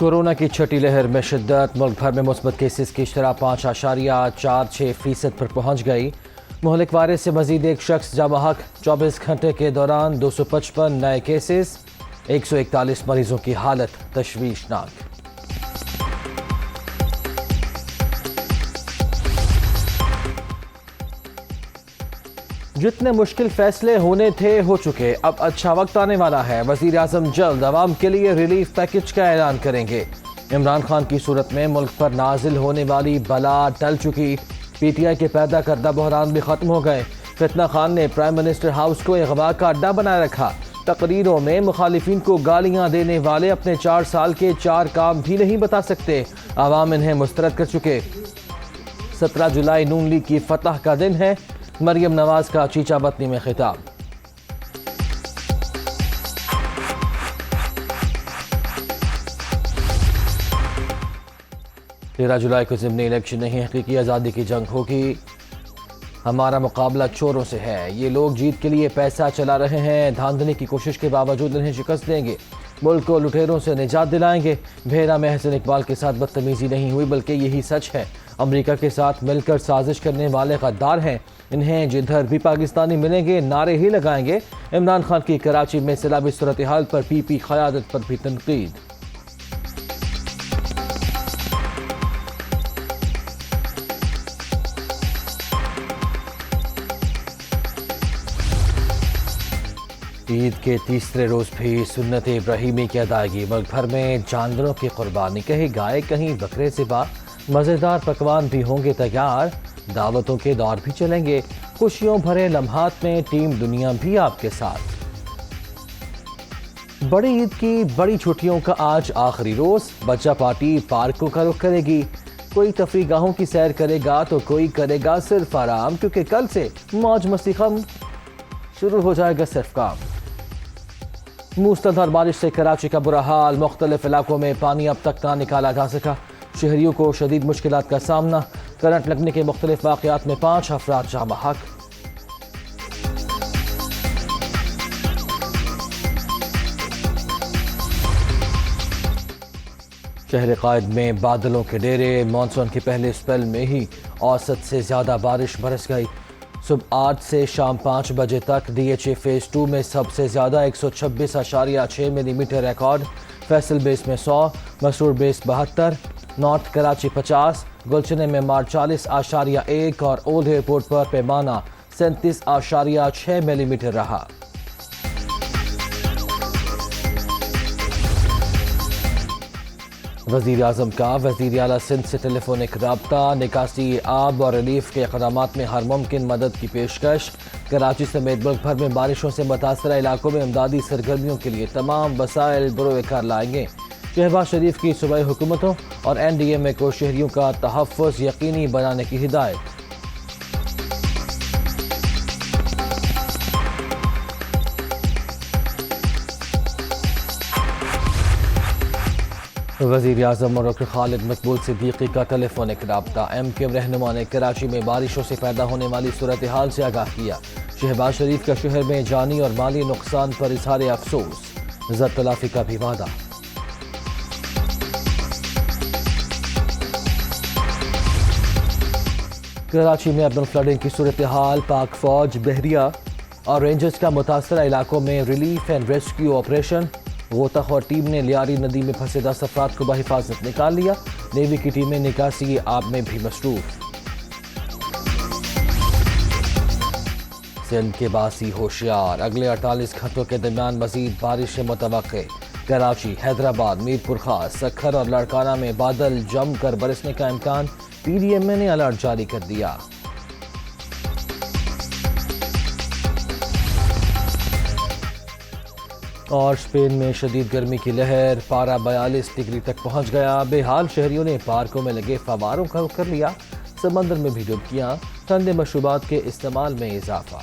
Corona کی چھٹی لہر میں شدت، ملک بھر میں مثبت کیسز کی شرح 5.46 پر پہنچ گئی۔ مہلک وائرس سے مزید ایک شخص جاں بحق، 24 گھنٹے کے دوران 255 نئے کیسز، 141 مریضوں کی حالت تشویشناک۔ جتنے مشکل فیصلے ہونے تھے ہو چکے، اب اچھا وقت آنے والا ہے۔ وزیر اعظم جلد عوام کے لیے ریلیف پیکج کا اعلان کریں گے۔ عمران خان کی صورت میں ملک پر نازل ہونے والی بلا ٹل چکی، پی ٹی آئی کے پیدا کردہ بحران بھی ختم ہو گئے۔ فتنہ خان نے پرائم منسٹر ہاؤس کو اغوا کا اڈا بنائے رکھا۔ تقریروں میں مخالفین کو گالیاں دینے والے اپنے 4 سال کے 4 کام بھی نہیں بتا سکتے، عوام انہیں مسترد کر چکے۔ 17 جولائی نون لیگ کی فتح کا دن ہے، مریم نواز کا چیچا بطنی میں خطاب۔ تیرہ جولائی کو ضمنی الیکشن نہیں، حقیقی آزادی کی جنگ ہوگی۔ ہمارا مقابلہ چوروں سے ہے، یہ لوگ جیت کے لیے پیسہ چلا رہے ہیں، دھاندلی کی کوشش کے باوجود انہیں شکست دیں گے، ملک کو لٹیروں سے نجات دلائیں گے۔ بھیرا میں حسن اقبال کے ساتھ بدتمیزی نہیں ہوئی، بلکہ یہی سچ ہے۔ امریکہ کے ساتھ مل کر سازش کرنے والے غدار ہیں، انہیں جدھر بھی پاکستانی ملیں گے نعرے ہی لگائیں گے۔ عمران خان کی کراچی میں سیلابی صورتحال پر پی پی قیادت پر بھی تنقید۔ عید کے تیسرے روز بھی سنت ابراہیمی کی ادائیگی، ملک بھر میں جانوروں کی قربانی، کہیں گائے کہیں بکرے ذبح، مزیدار پکوان بھی ہوں گے تیار، دعوتوں کے دور بھی چلیں گے، خوشیوں بھرے لمحات میں ٹیم دنیا بھی آپ کے ساتھ۔ بڑی عید کی بڑی چھٹیوں کا آج آخری روز، بچہ پارٹی پارکوں کا رخ کرے گی، کوئی تفریح گاہوں کی سیر کرے گا تو کوئی کرے گا صرف آرام، کیونکہ کل سے موج مستی ختم، شروع ہو جائے گا صرف کام۔ موسلادھار بارش سے کراچی کا برا حال، مختلف علاقوں میں پانی اب تک نہ نکالا جا سکا، شہریوں کو شدید مشکلات کا سامنا، کرنٹ لگنے کے مختلف واقعات میں 5 افراد جاں بحق۔ شہر قائد میں بادلوں کے ڈیرے، مانسون کے پہلے سپیل میں ہی اوسط سے زیادہ بارش برس گئی۔ صبح 8 سے شام 5 بجے تک ڈی ایچ اے فیز 2 میں سب سے زیادہ 126.6 ملی میٹر ریکارڈ، فیصل بیس میں 100، مسرور بیس 72، نارتھ کراچی 50، گلچنے میں مار 40.1 اور اولڈ ایئرپورٹ پر پیمانہ 37.6 ملی میٹر رہا۔ وزیر اعظم کا وزیر اعلیٰ سندھ سے ٹیلی فونک رابطہ، نکاسی آب اور ریلیف کے اقدامات میں ہر ممکن مدد کی پیشکش۔ کراچی سمیت ملک بھر میں بارشوں سے متاثرہ علاقوں میں امدادی سرگرمیوں کے لیے تمام وسائل بروئے کار لائیں گے۔ شہباز شریف کی صوبائی حکومتوں اور این ڈی ایم اے کو شہریوں کا تحفظ یقینی بنانے کی ہدایت۔ وزیر اعظم اور ڈاکٹر خالد مقبول صدیقی کا ٹیلی فونک رابطہ، ایم کیو رہنما نے کراچی میں بارشوں سے پیدا ہونے والی صورتحال سے آگاہ کیا۔ شہباز شریف کا شہر میں جانی اور مالی نقصان پر اظہار افسوس، زد تلافی کا بھی وعدہ۔ کراچی میں اربن فلڈنگ کی صورتحال، پاک فوج، بحریہ اور رینجرز کا متاثرہ علاقوں میں ریلیف اینڈ ریسکیو آپریشن۔ غوطہ خور ٹیم نے لیاری ندی میں پھنسے 10 افراد کو بحفاظت نکال لیا، نیوی کی ٹیمیں نکاسی آب میں بھی مصروف۔ سندھ کے باسی ہوشیار، اگلے 48 گھنٹوں کے درمیان مزید بارشیں متوقع۔ کراچی، حیدرآباد، میرپور خاص، سکھر اور لاڑکانہ میں بادل جم کر برسنے کا امکان، پی ڈی ایم اے نے الرٹ جاری کر دیا۔ اور اسپین میں شدید گرمی کی لہر، پارہ 42 ڈگری تک پہنچ گیا، بے حال شہریوں نے پارکوں میں لگے فواروں کا رخ کر لیا، سمندر میں بھی ڈبکیاں، ٹھنڈے مشروبات کے استعمال میں اضافہ۔